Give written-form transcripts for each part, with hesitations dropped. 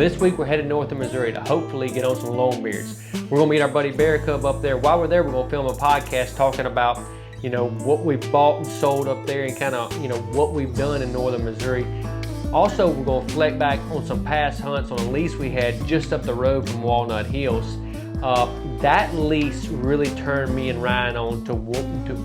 this week we're headed north to Missouri to hopefully get on some longbeards. We're gonna meet our buddy Bear Cub up there. While we're there, we're gonna film a podcast talking about, what we've bought and sold up there and kind of, what we've done in northern Missouri. Also, we're gonna reflect back on some past hunts on a lease we had just up the road from Walnut Hills. That lease really turned me and Ryan on to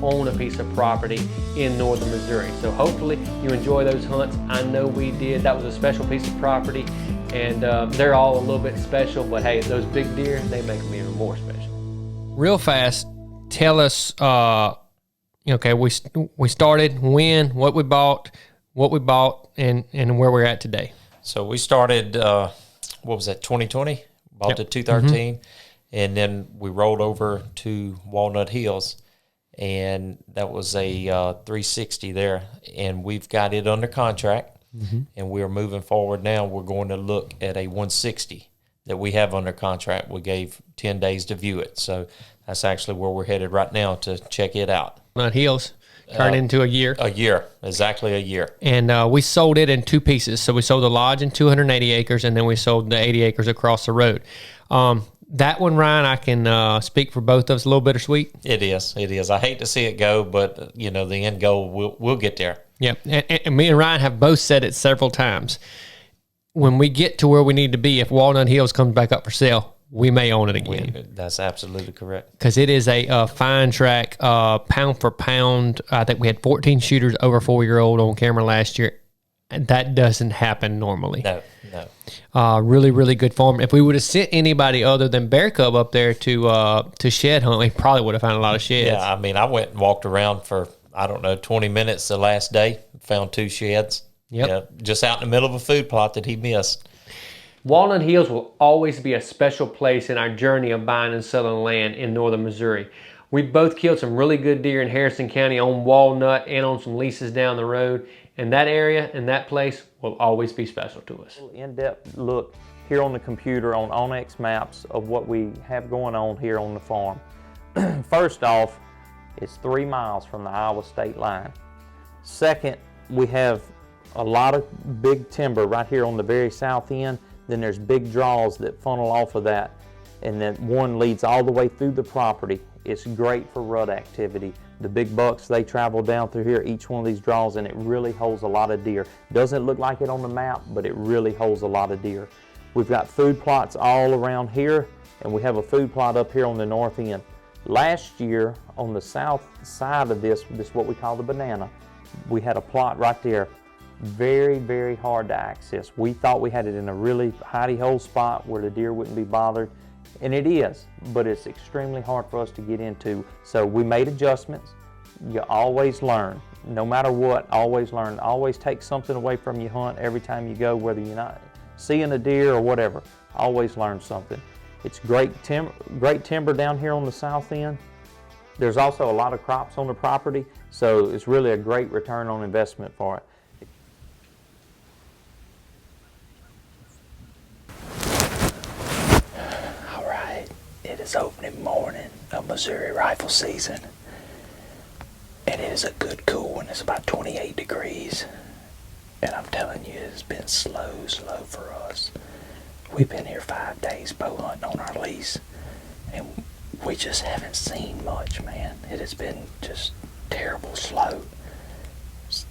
own a piece of property in northern Missouri. So hopefully you enjoy those hunts. I know we did. That was a special piece of property, and they're all a little bit special, but hey, those big deer, they make them even more special. Real fast, tell us, okay, we started when, what we bought, and where we're at today. So we started, 2020? Bought Yep. the 213, and then we rolled over to Walnut Hills, and that was a 360 there, and we've got it under contract, and we're moving forward now. We're going to look at a 160 that we have under contract. We gave 10 days to view it, so that's actually where we're headed right now to check it out. Walnut Hills turned into a year. Exactly a year. And we sold it in two pieces. So we sold the lodge in 280 acres, and then we sold the 80 acres across the road. That one, Ryan, I can speak for both of us, a little bittersweet. It is. I hate to see it go, but, the end goal, we'll get there. Yep. And me and Ryan have both said it several times. When we get to where we need to be, if Walnut Hills comes back up for sale, we may own it again. That's absolutely correct. Because it is a fine track, pound for pound. I think we had 14 shooters over 4-year-old on camera last year. And that doesn't happen normally. No. Really, really good farm. If we would have sent anybody other than Bear Cub up there to shed hunt, we probably would have found a lot of sheds. Yeah, I went and walked around for, 20 minutes the last day, found 2 sheds. Yep. Yeah, just out in the middle of a food plot that he missed. Walnut Hills will always be a special place in our journey of buying and selling land in northern Missouri. We both killed some really good deer in Harrison County on Walnut and on some leases down the road. And that area and that place will always be special to us. In-depth look here on the computer on onX Maps of what we have going on here on the farm. First off, it's 3 miles from the Iowa state line. Second, we have a lot of big timber right here on the very south end. Then there's big draws that funnel off of that, and then one leads all the way through the property. It's great for rut activity. The big bucks, they travel down through here, each one of these draws, and it really holds a lot of deer. Doesn't look like it on the map, but it really holds a lot of deer. We've got food plots all around here, and we have a food plot up here on the north end. Last year, on the south side of this what we call the banana, we had a plot right there. Very, very hard to access. We thought we had it in a really hidey hole spot where the deer wouldn't be bothered, and it is, but it's extremely hard for us to get into. So we made adjustments. You always learn, no matter what, always learn. Always take something away from your hunt every time you go, whether you're not seeing a deer or whatever. Always learn something. It's great timber down here on the south end. There's also a lot of crops on the property, so it's really a great return on investment for it. It is opening morning of Missouri rifle season, and it is a good cool one. It's about 28 degrees, and I'm telling you, it's been slow for us. We've been here 5 days bow hunting on our lease, and we just haven't seen much, man. It has been just terrible slow.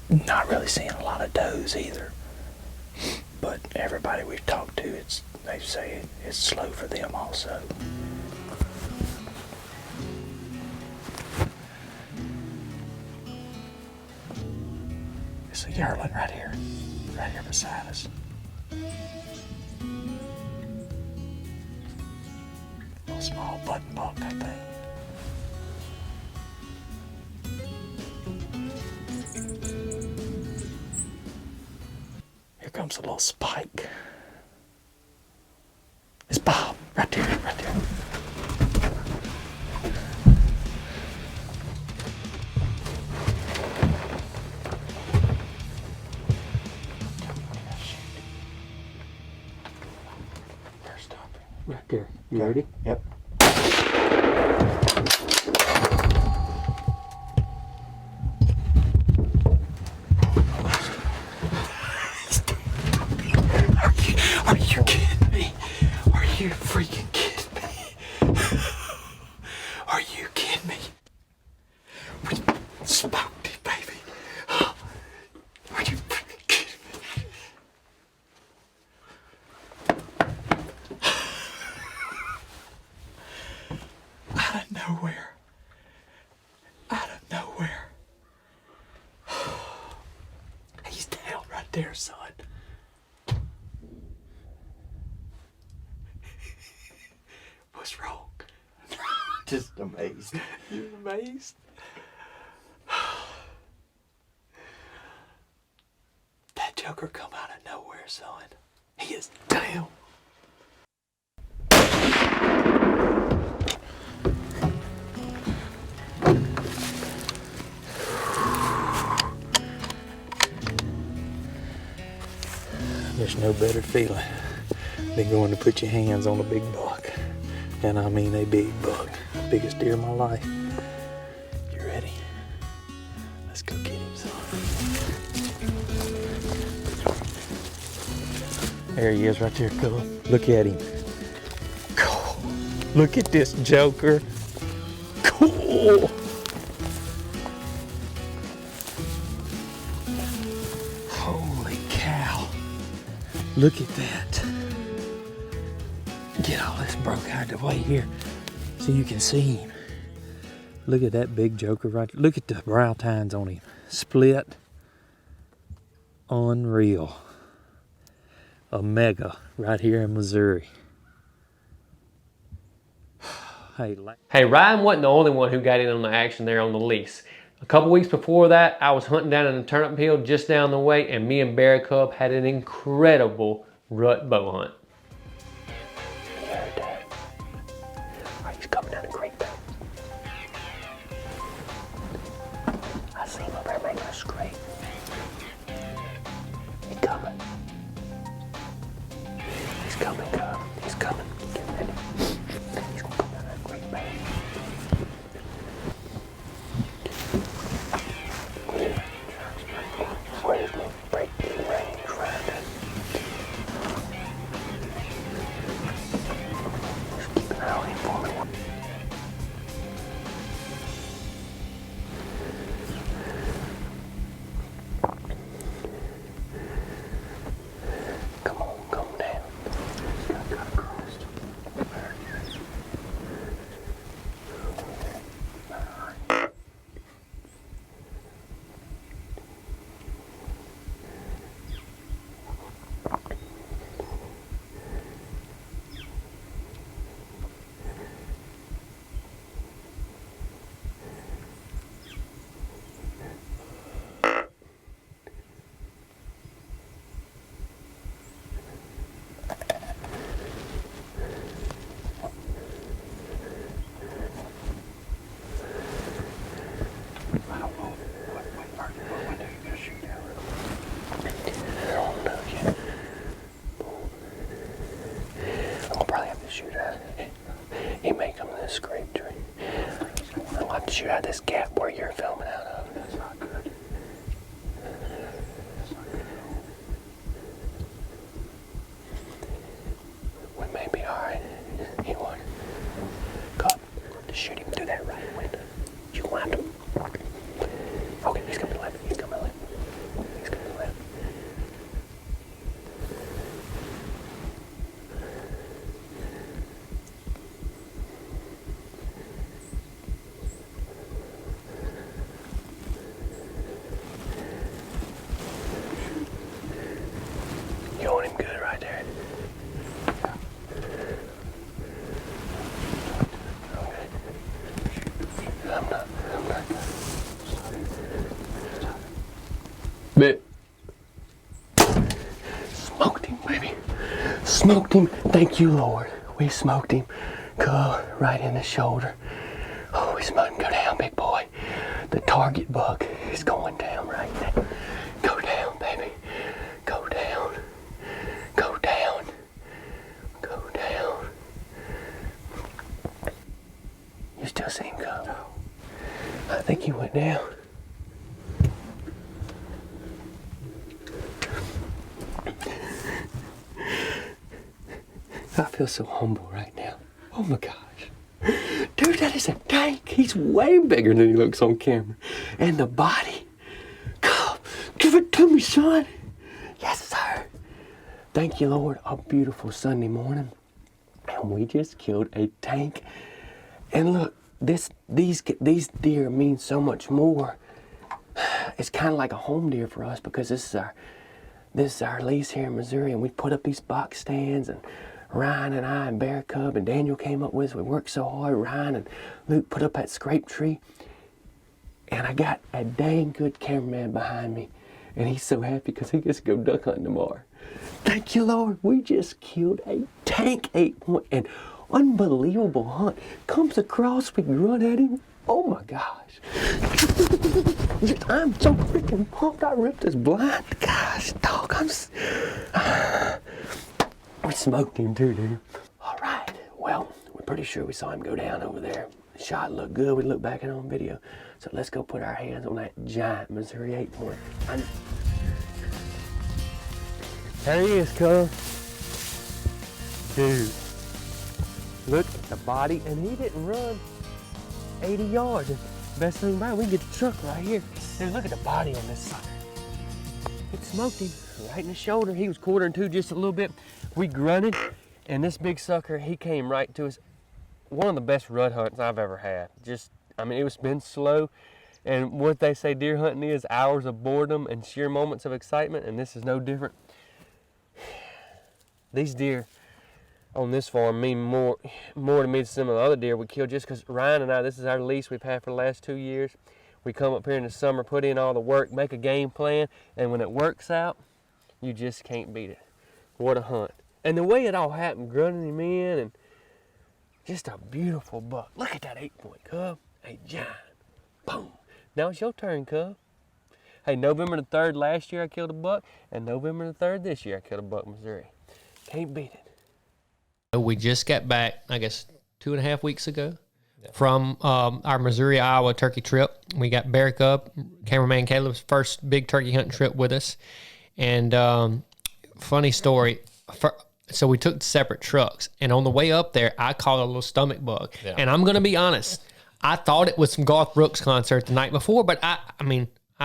Not really seeing a lot of does either, but everybody we've talked to, they say it's slow for them also. It's a yearling right here beside us. Little small button buck, I think. Here comes a little spike. It's Bob, right there. Right there. You ready? Yep. Are you kidding? you freaking kidding me? Are you kidding me? We smoked it, baby. Are you freaking kidding me? Out of nowhere. Out of nowhere. He's down right there, son. What's wrong? Just amazed. You amazed? That joker come out of nowhere, son. He is down. There's no better feeling than going to put your hands on a big buck. And I mean a big buck. Biggest deer of my life. You ready? Let's go get him, son. There he is right there, Cub. Look at him. Cool. Look at this joker. Cool. Holy cow. Look at that. Get all this broke out of the way here so you can see him. Look at that big joker right there. Look at the brow tines on him. Split. Unreal. A mega right here in Missouri. Hey, Ryan wasn't the only one who got in on the action there on the lease. A couple weeks before that, I was hunting down in the turnip hill just down the way, and me and Bear Cub had an incredible rut bow hunt. You heard that? He's coming down the creek bed. I see him up there making a scrape. He's coming. He's coming, Cub. He's coming. Get ready. He's gonna come down that creek bed. Where's the breaking range right? Just keep an eye on him for me. Come on, come down. Gotta cut across. There it is. Alright. I don't know. What window you gonna shoot down? I don't know yet. I'm gonna probably have to shoot at it. He may come to this scrape tree. I'll have to shoot out this gap where you're filming out of. That's not good. That's not good at all. We may be alright. He won. God, just shoot him through that right window. You want him. Okay, he's coming left. He's coming left. He's coming left. You want him good right there? Okay. I'm not. Bit. Smoked him, baby. Smoked him. Thank you, Lord. We smoked him. Go right in the shoulder. Oh, we smoked him. Go down, big boy. The target buck is going down right now. Go down, baby. Go down. Go down. Go down. You still see him go? No. I think he went down. I feel so humble right now. Oh my gosh. Dude, that is a tank. He's way bigger than he looks on camera. And the body. God, give it to me, son. Yes, sir. Thank you, Lord. A beautiful Sunday morning. And we just killed a tank. And look, these deer mean so much more. It's kind of like a home deer for us because this is our lease here in Missouri, and we put up these box stands, and Ryan and I and Bear Cub and Daniel came up with us. We worked so hard. Ryan and Luke put up that scrape tree, and I got a dang good cameraman behind me, and he's so happy because he gets to go duck hunting tomorrow. Thank you, Lord. We just killed a tank 8-point, and unbelievable hunt. Comes across, we run at him. Oh my gosh. I'm so freaking pumped. I ripped his blind. Gosh, dog, we smoked him too, dude. All right, well, we're pretty sure we saw him go down over there. The shot looked good. We looked back at it on video. So let's go put our hands on that giant Missouri 8-point. There he is, cuz. Dude, look at the body, and he didn't run 80 yards. And best thing about it, we can get the truck right here. Dude, look at the body on this sucker. It smoked him right in the shoulder. He was quartering to just a little bit. We grunted, and this big sucker, he came right to us. One of the best rut hunts I've ever had. It was been slow. And what they say deer hunting is hours of boredom and sheer moments of excitement, and this is no different. These deer on this farm mean more to me than some of the other deer we killed, just because Ryan and I, this is our lease we've had for the last 2 years. We come up here in the summer, put in all the work, make a game plan, and when it works out, you just can't beat it. What a hunt. And the way it all happened, grunting him in, and just a beautiful buck. Look at that 8-point, cub. A giant. Boom. Now it's your turn, cub. Hey, November the 3rd last year I killed a buck, and November the 3rd this year I killed a buck in Missouri. Can't beat it. We just got back, I guess, 2.5 weeks ago from our Missouri, Iowa turkey trip. We got Bear Cub, cameraman Caleb's first big turkey hunting trip with us. And funny story, so we took separate trucks. And on the way up there, I caught a little stomach bug. Yeah. And I'm going to be honest, I thought it was some Garth Brooks concert the night before, but I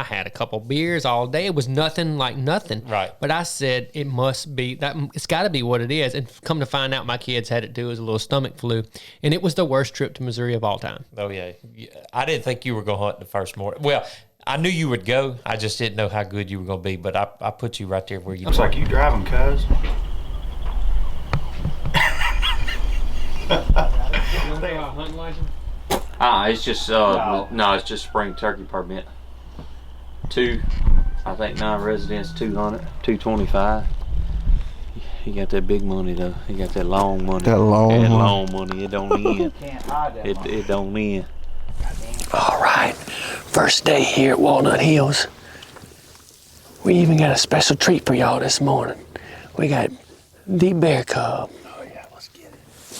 had a couple beers all day. It was nothing like nothing. Right. But I said, it must be that. It's got to be what it is. And come to find out, my kids had it too. It was a little stomach flu. And it was the worst trip to Missouri of all time. Oh, yeah. I didn't think you were going to hunt the first morning. Well, I knew you would go. I just didn't know how good you were going to be. But I put you right there where you Looks like you driving, cuz. It's just no, it's just spring turkey permit. 2, I think 9 residents, 200, 225. He got that big money though. He got that long money. That long money. It don't end. It don't end. All right, first day here at Walnut Hills. We even got a special treat for y'all this morning. We got the Bear Cub. Oh yeah, let's get it.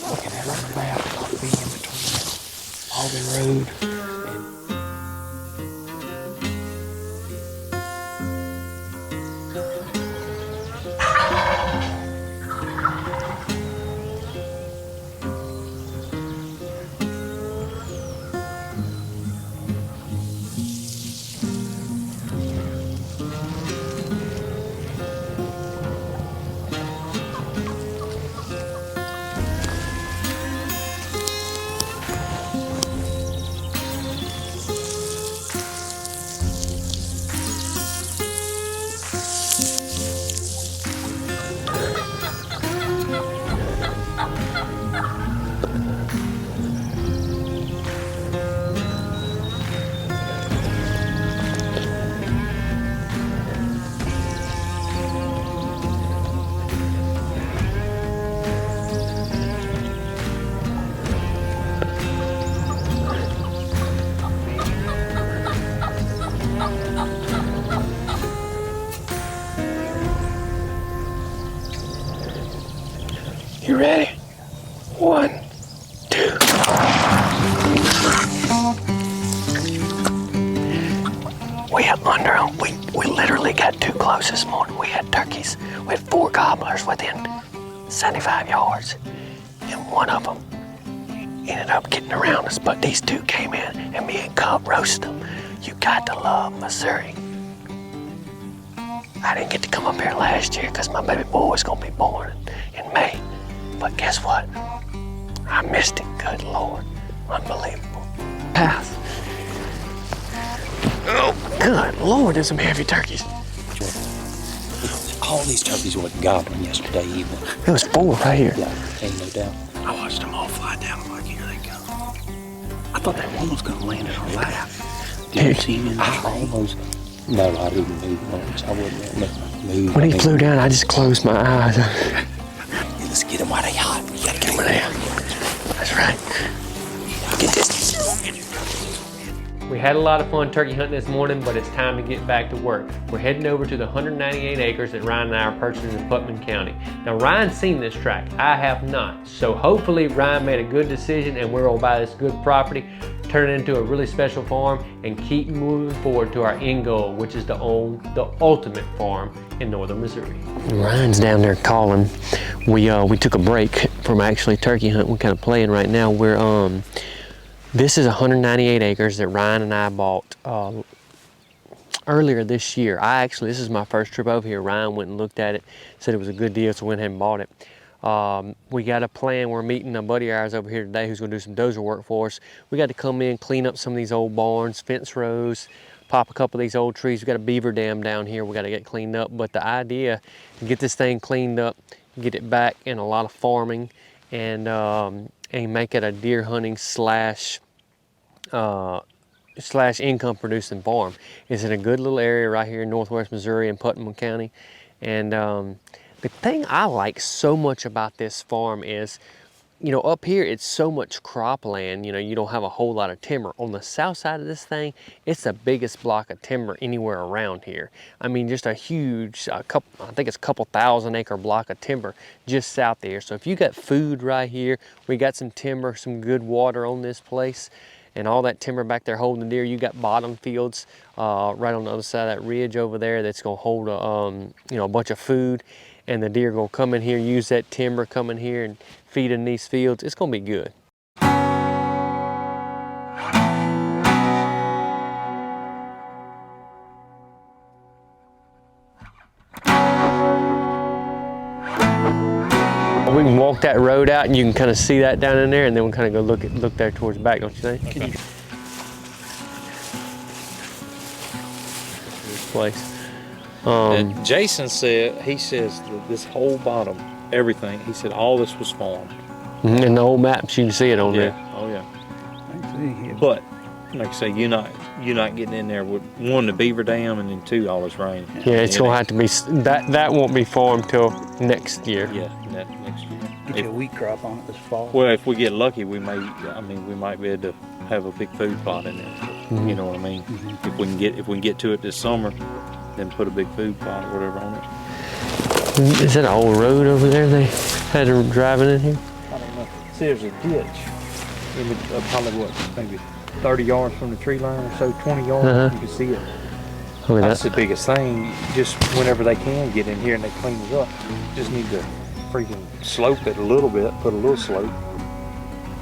Look at that right map. I'll be in between Alden Road. You ready? 1, 2. We literally got too close this morning. We had turkeys. We had 4 gobblers within 75 yards, and one of them ended up getting around us, but these two came in, and me and Cub roasted them. You got to love Missouri. I didn't get to come up here last year because my baby boy was gonna be born in May, but guess what? I missed it, good Lord. Unbelievable. Pass. Oh, good Lord, there's some heavy turkeys. All these turkeys were gobbling yesterday evening. There was 4 right here. Yeah, ain't no doubt. I watched them all fly down. I'm like, here they go. I thought that one was gonna land in our lap. Did you see him in the almost? No, I didn't move once. I wouldn't move. When he flew down, I just closed my eyes. Let's get him while they hot. You gotta get him there. That's right. Get this. We had a lot of fun turkey hunting this morning, but it's time to get back to work. We're heading over to the 198 acres that Ryan and I are purchasing in Putman County. Now, Ryan's seen this tract. I have not. So hopefully Ryan made a good decision and we're gonna buy this good property, turn it into a really special farm, and keep moving forward to our end goal, which is to own the ultimate farm in northern Missouri. Ryan's down there calling. We took a break from actually turkey hunting. We're kind of playing right now. This is 198 acres that Ryan and I bought earlier this year. This is my first trip over here. Ryan went and looked at it, said it was a good deal, so we went ahead and bought it. We got a plan. We're meeting a buddy of ours over here today who's gonna do some dozer work for us. We got to come in, clean up some of these old barns, fence rows, pop a couple of these old trees. We got a beaver dam down here we got to get cleaned up. But the idea, get this thing cleaned up, get it back in a lot of farming, and make it a deer hunting slash income producing farm. It's in a good little area right here in northwest Missouri in Putnam County. And the thing I like so much about this farm is, you know, up here it's so much cropland, you know, you don't have a whole lot of timber. On the south side of this thing, it's the biggest block of timber anywhere around here. I mean, just a huge, I think it's a couple thousand acre block of timber just south there. So if you got food right here, we got some timber, some good water on this place, and all that timber back there holding the deer. You got bottom fields right on the other side of that ridge over there that's gonna hold a bunch of food, and the deer gonna come in here, use that timber, come in here and feed in these fields. It's gonna be good. We can walk that road out and you can kind of see that down in there, and then we'll kind of go look there towards the back, don't you think? Okay. This place. And Jason said, he says that this whole bottom, everything, he said all this was farmed. In the old maps, you can see it on there. Oh yeah. But like I say, you're not getting in there with one, the beaver dam, and then two, all this rain. Yeah, it's gonna have to be that won't be farmed till next year. Yeah, next year. Get a wheat crop on it this fall. Well, if we get lucky, we might be able to have a big food plot in there. You know what I mean? If we can get to it this summer, then put a big food plot or whatever on it. Is that an old road over there they had her driving in here? I don't know. See, there's a ditch. Probably maybe 30 yards from the tree line or so, 20 yards. You can see it. Okay, that's the biggest thing. Just whenever they can get in here and they clean it up, just need to freaking slope it a little bit, put a little slope.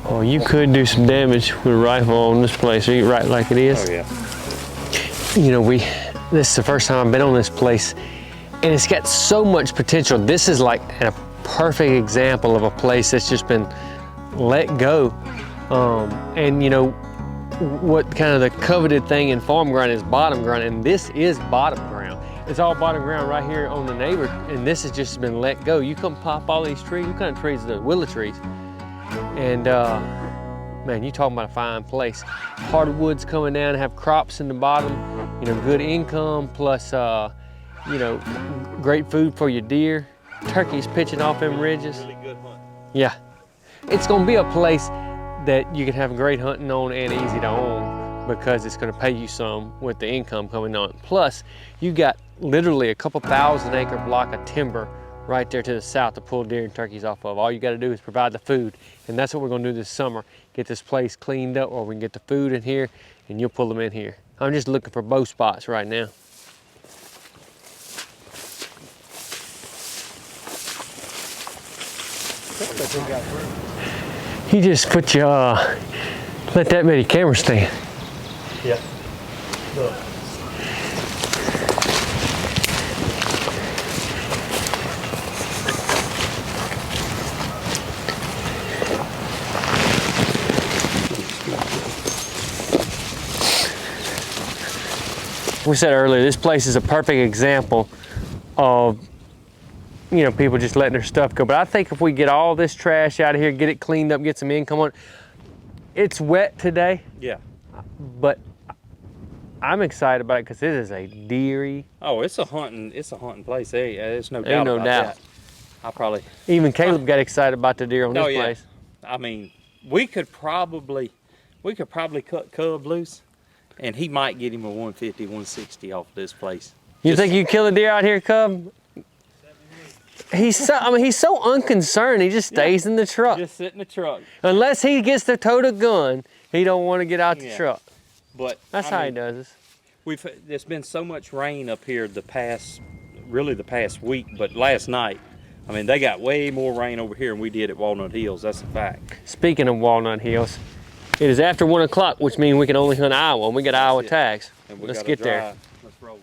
Oh, you could do some damage with a rifle on this place, right like it is. Oh yeah. You know, this is the first time I've been on this place, and it's got so much potential. This is like a perfect example of a place that's just been let go. And you know, what kind of the coveted thing in farm ground is bottom ground, and this is bottom ground. It's all bottom ground right here on the neighbor, and this has just been let go. You come pop all these trees. What kind of trees are those? Willow trees. And man, you talking about a fine place. Hardwoods coming down, have crops in the bottom, you know, good income, plus you know, great food for your deer. Turkeys pitching off them ridges. Really good hunt. Yeah. It's gonna be a place that you can have great hunting on and easy to own, because it's gonna pay you some with the income coming on. Plus, you got literally a couple thousand acre block of timber right there to the south to pull deer and turkeys off of. All you gotta do is provide the food, and that's what we're gonna do this summer. Get this place cleaned up, or we can get the food in here and you'll pull them in here. I'm just looking for bow spots right now. He just put you, let that many cameras stand. Yeah. Look. We said earlier, this place is a perfect example of, you know, people just letting their stuff go. But I think if we get all this trash out of here, get it cleaned up, get some income on it. It's wet today, Yeah. but I'm excited about it because it is a deery. Oh, it's a hunting place. Hey, there's no doubt Ain't no about doubt. that. I probably. Even Caleb got excited about the deer on this Oh yeah. place. I mean, we could probably cut Cub loose, and he might get him a 150, 160 off this place. You think you kill a deer out here, Cub? He's so unconcerned. He just stays in the truck. Just sit in the truck. Unless he gets to tote a gun, he don't want to get out the Yeah. truck. But That's I how he mean, does this. There's been so much rain up here the past week, but last night, I mean, they got way more rain over here than we did at Walnut Hills. That's a fact. Speaking of Walnut Hills, it is after 1 o'clock, which means we can only hunt Iowa, and we got Iowa tags. And we Let's gotta get there. drive. Let's roll.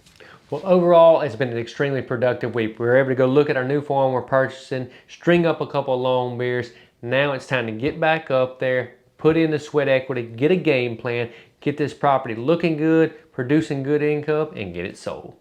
Well, overall, it's been an extremely productive week. We were able to go look at our new farm we're purchasing, string up a couple of long beers. Now it's time to get back up there, put in the sweat equity, get a game plan, get this property looking good, producing good income, and get it sold.